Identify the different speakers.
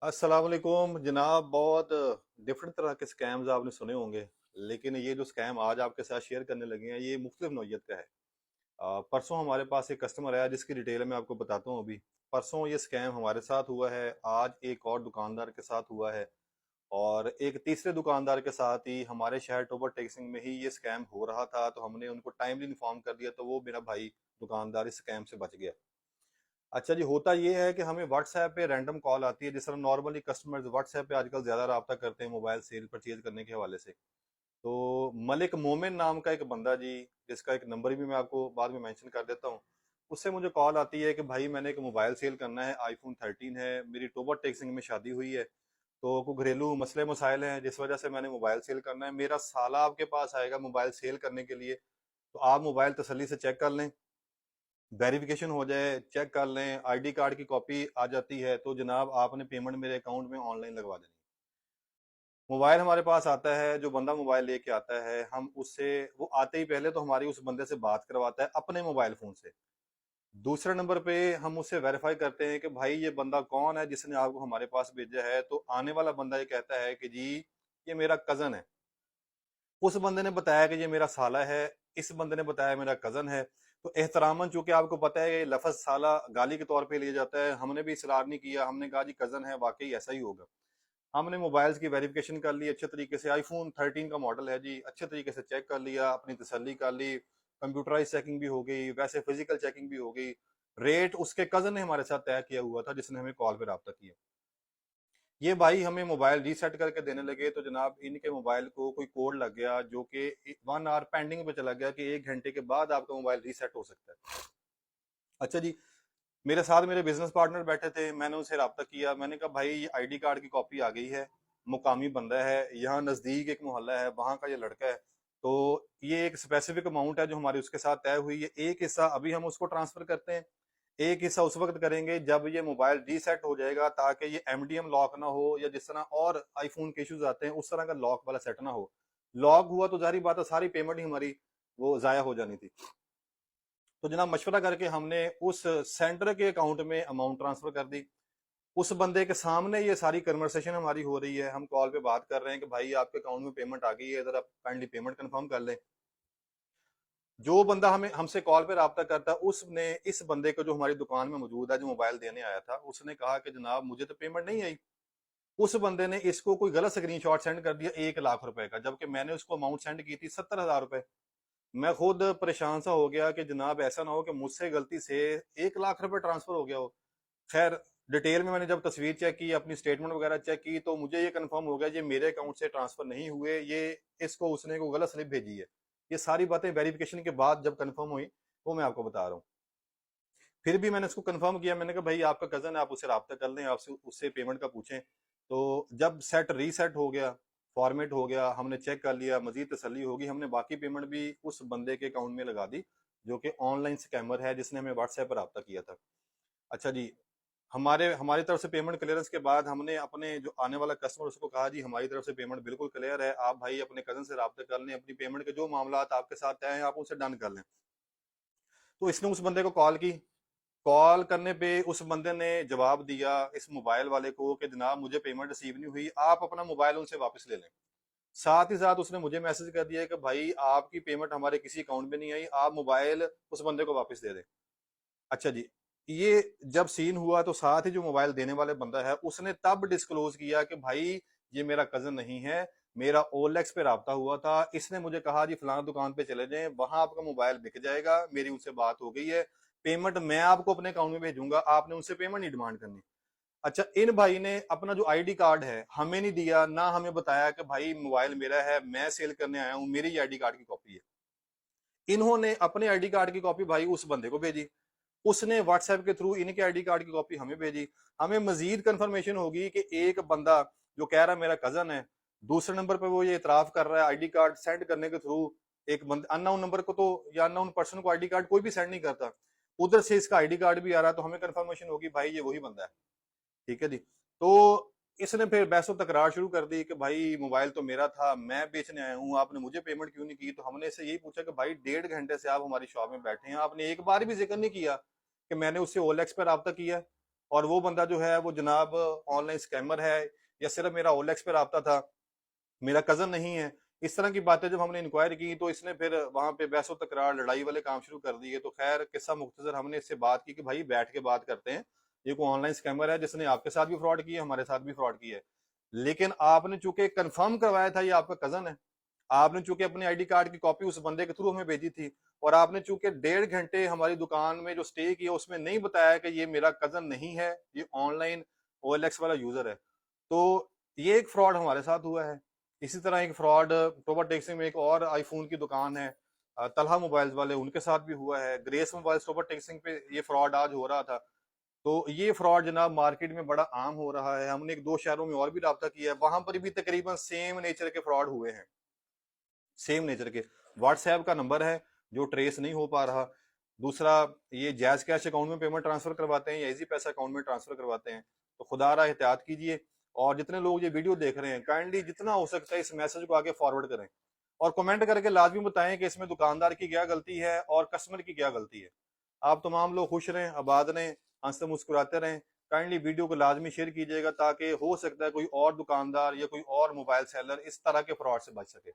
Speaker 1: अस्सलाम वालेकुम जनाब। बहुत डिफरेंट तरह के स्कैम्स आपने सुने होंगे, लेकिन ये जो स्कैम आज आपके साथ शेयर करने लगे हैं ये मुख्तलिफ नौइयत का है। परसों हमारे पास एक कस्टमर आया जिसकी डिटेल मैं आपको बताता हूँ। अभी परसों ये स्कैम हमारे साथ हुआ है, आज एक और दुकानदार के साथ हुआ है, और एक तीसरे दुकानदार के साथ ही हमारे शहर टोबर टेक्सिंग में ही ये स्कैम हो रहा था। तो हमने उनको टाइमली इन्फॉर्म कर दिया, तो वो मेरा भाई दुकानदार इस स्कैम से बच गया। अच्छा जी, होता ये है कि हमें व्हाट्सएप पे रैंडम कॉल आती है। जिस तरह नॉर्मली कस्टमर्स व्हाट्सएप पे आजकल ज्यादा रब्ता करते हैं मोबाइल सेल परचेज करने के हवाले से। तो मलिक मोमिन नाम का एक बंदा जी, जिसका एक नंबर भी मैं आपको बाद में मेंशन कर देता हूँ, उससे मुझे कॉल आती है कि भाई मैंने एक मोबाइल सेल करना है, आईफोन 13 है, मेरी टोबर टेक्सिंग में शादी हुई है, तो कुछ घरेलू मसले मसाइल हैं जिस वजह से मैंने मोबाइल सेल करना है। मेरा साला आपके पास आएगा मोबाइल सेल करने के लिए, तो आप मोबाइल तसल्ली से चेक कर लें, वेरिफिकेशन हो जाए, चेक कर लें, आईडी कार्ड की कॉपी आ जाती है तो जनाब आपने पेमेंट मेरे अकाउंट में ऑनलाइन लगवा देनी। मोबाइल हमारे पास आता है, जो बंदा मोबाइल लेके आता है हम उससे, वो आते ही पहले तो हमारी उस बंदे से बात करवाता है अपने मोबाइल फोन से। दूसरे नंबर पे हम उससे वेरीफाई करते हैं कि भाई ये बंदा कौन है जिसने आपको हमारे पास भेजा है। तो आने वाला बंदा ये कहता है कि जी ये मेरा कजन है, उस बंदे ने बताया कि ये मेरा साला है, इस बंदे ने बताया मेरा कजन है। तो एहतरामन, चूंकि आपको पता है ये लफज साला गाली के तौर पे लिया जाता है, हमने भी इसरार नहीं किया, हमने कहा जी कजन है, वाकई ऐसा ही होगा। हमने मोबाइल्स की वेरिफिकेशन कर ली अच्छे तरीके से, आईफोन 13 का मॉडल है जी, अच्छे तरीके से चेक कर लिया, अपनी तसल्ली कर ली, कंप्यूटराइज चेकिंग भी हो गई, वैसे फिजिकल चेकिंग भी हो गई। रेट उसके कजन ने हमारे साथ तय किया हुआ था जिसने हमें कॉल पे रब्ता किया। ये भाई हमें मोबाइल रीसेट करके देने लगे, तो जनाब इनके मोबाइल को कोई कोड लग गया जो कि 1 आवर पेंडिंग पे चला गया कि 1 घंटे के बाद आपका मोबाइल रीसेट हो सकता है। अच्छा जी, मेरे साथ मेरे बिजनेस पार्टनर बैठे थे, मैंने उनसे रब्ता किया, मैंने कहा भाई ये आईडी कार्ड की कॉपी आ गई है, मुकामी बंदा है, यहाँ नजदीक एक मोहल्ला है, वहां का ये लड़का है, तो ये एक स्पेसिफिक अमाउंट है जो हमारी उसके साथ तय हुई है, एक हिस्सा अभी हम उसको ट्रांसफर करते हैं, एक हिस्सा उस वक्त करेंगे जब ये मोबाइल रीसेट हो जाएगा, ताकि ये एमडीएम लॉक ना हो, या जिस तरह और आईफोन के इश्यूज आते हैं उस तरह का लॉक वाला सेट ना हो। लॉक हुआ तो जारी बात है सारी पेमेंट ही हमारी वो जाया हो जानी थी। तो जनाब मशवरा करके हमने उस सेंटर के अकाउंट में अमाउंट ट्रांसफर कर दी। उस बंदे के सामने ये सारी कन्वर्सेशन हमारी हो रही है, हम कॉल पे बात कर रहे हैं कि भाई आपके अकाउंट में पेमेंट आ गई है, जरा काइंडली पेमेंट कंफर्म कर लें। जो बंदा हमें हमसे कॉल पे रब्ता करता है उसने इस बंदे को, जो हमारी दुकान में मौजूद है, जो मोबाइल देने आया था, उसने कहा कि जनाब मुझे तो पेमेंट नहीं आई। उस बंदे ने इसको कोई गलत स्क्रीनशॉट सेंड कर दिया 1 लाख रुपए का, जबकि मैंने उसको अमाउंट सेंड की थी 70,000 रुपए। मैं खुद परेशान सा हो गया कि जनाब ऐसा ना हो कि मुझसे गलती से 1 लाख रुपए ट्रांसफर हो गया हो। खैर, डिटेल में मैंने जब तस्वीर चेक की, अपनी स्टेटमेंट वगैरह चेक की, तो मुझे ये कंफर्म हो गया ये मेरे अकाउंट से ट्रांसफर नहीं हुए, ये इसको उसने को गलत स्लिप भेजी है। ये सारी बातें वेरिफिकेशन के बाद जब कंफर्म हुई वो मैं आपको बता रहा हूँ। फिर भी मैंने उसको कंफर्म किया, मैंने कहा भाई आपका कजन है, आप उससे रब्ता कर लें, आपसे उससे पेमेंट का पूछें। तो जब सेट रीसेट हो गया, फॉर्मेट हो गया, हमने चेक कर लिया, मजीद तसल्ली होगी, हमने बाकी पेमेंट भी उस बंदे के अकाउंट में लगा दी जो कि ऑनलाइन स्कैमर है जिसने हमें व्हाट्सएप पर रब्ता किया था। अच्छा जी, हमारे हमारी तरफ से पेमेंट क्लियरेंस के बाद हमने अपने जो आने वाला कस्टमर उसको कहा जी हमारी तरफ से पेमेंट बिल्कुल क्लियर है, आप भाई अपने कजन से रब्ता कर लें, अपनी पेमेंट के जो मामला आपके साथ तय हैं आप उनसे डन कर लें। तो इसने उस बंदे को कॉल की, कॉल करने पे उस बंदे ने जवाब दिया इस मोबाइल वाले को कि जनाब मुझे पेमेंट रिसीव नहीं हुई, आप अपना मोबाइल उनसे वापस ले लें। साथ ही साथ उसने मुझे मैसेज कर दिया कि भाई आपकी पेमेंट हमारे किसी अकाउंट में नहीं आई, आप मोबाइल उस बंदे को वापस दे दें। अच्छा जी, ये जब सीन हुआ तो साथ ही जो मोबाइल देने वाले बंदा है उसने तब डिस्क्लोज किया कि भाई ये मेरा कजन नहीं है, मेरा ओएलएक्स पे राब्ता हुआ था, इसने मुझे कहा जी फलाना दुकान पे चले जाएं, वहां आपका मोबाइल बिक जाएगा, मेरी उनसे बात हो गई है, पेमेंट मैं आपको अपने अकाउंट में भेजूंगा, आपने उनसे पेमेंट नहीं डिमांड करनी। अच्छा, इन भाई ने अपना जो आईडी कार्ड है हमें नहीं दिया, ना हमें बताया कि भाई मोबाइल मेरा है, मैं सेल करने आया हूं, मेरी आईडी कार्ड की कॉपी है। इन्होंने अपने आईडी कार्ड की कॉपी भाई उस बंदे को भेजी, उसने व्हाट्सएप के थ्रू इनके आईडी कार्ड की कॉपी हमें भेजी। हमें मजीद कंफर्मेशन होगी कि एक बंदा जो कह रहा है मेरा कजन है, दूसरे नंबर पे वो ये इतराफ कर रहा है आईडी कार्ड सेंड करने के थ्रू, एक अननोन नंबर को तो, या अननोन पर्सन को आईडी कार्ड कोई भी सेंड नहीं करता, उधर से इसका आईडी कार्ड भी आ रहा है, तो हमें कंफर्मेशन होगी भाई ये वही बंदा है। ठीक है जी। तो इसने फिर बहसो तकरार शुरू कर दी कि भाई मोबाइल तो मेरा था, मैं बेचने आया हूँ, आपने मुझे पेमेंट क्यों नहीं की। तो हमने इससे यही पूछा कि भाई 1.5 घंटे से आप हमारी शॉप में बैठे हैं, आपने एक बार भी जिक्र नहीं किया कि मैंने उससे ओएलएक्स पर रब्ता किया। और वो बंदा जो है वो जनाब ऑनलाइन स्कैमर है, या सिर्फ मेरा ओएलएक्स पे रब्ता था, मेरा कज़न नहीं है। इस तरह की बातें जब हमने इंक्वायरी की तो इसने फिर वहाँ पे बहसो तकरार, लड़ाई वाले काम शुरू कर दिए। तो खैर किस्सा मुख्तसर हमने इससे बात की कि भाई बैठ के बात करते हैं। ये कोई ऑनलाइन स्कैमर है जिसने आपके साथ भी फ्रॉड किया, हमारे साथ भी फ्रॉड किया है। लेकिन आपने चूंकि कंफर्म करवाया था ये आपका कज़न है, आपने चूंकि अपने आईडी कार्ड की कॉपी उस बंदे के थ्रू हमें भेजी थी, और आपने चूंकि 1.5 घंटे हमारी दुकान में जो स्टे किया उसमें नहीं बताया कि ये मेरा कज़न नहीं है, ये ऑनलाइन ओएलएक्स वाला यूज़र है। तो ये एक फ्रॉड हमारे साथ हुआ है। इसी तरह एक फ्रॉड टोबा टेक्सिंग में एक और आईफोन की दुकान है, तलहा मोबाइल्स वाले, उनके साथ भी हुआ है। ग्रेस मोबाइल्स टोबा टेक्सिंग पे ये फ्रॉड आज हो रहा था। तो ये फ्रॉड जनाब मार्केट में बड़ा आम हो रहा है। हमने एक दो शहरों में और भी रब्ता किया है, वहां पर भी तकरीबन सेम नेचर के फ्रॉड हुए हैं, सेम नेचर के। व्हाट्सएप का नंबर है जो ट्रेस नहीं हो पा रहा। दूसरा, ये जैज कैश अकाउंट में पेमेंट ट्रांसफर करवाते हैं या इजी पैसा अकाउंट में ट्रांसफर करवाते हैं। तो खुदारा एहतियात कीजिए। और जितने लोग ये वीडियो देख रहे हैं, काइंडली जितना हो सकता है इस मैसेज को आगे फॉरवर्ड करें, और कमेंट करके लाजमी बताएं कि इसमें दुकानदार की क्या गलती है और कस्टमर की क्या गलती है। आप तमाम लोग खुश रहें, आबाद रहें, हंसते मुस्कुराते रहें। काइंडली वीडियो को लाजमी शेयर कीजिएगा ताकि हो सकता है कोई और दुकानदार या कोई और मोबाइल सेलर इस तरह के फ्रॉड से बच सके।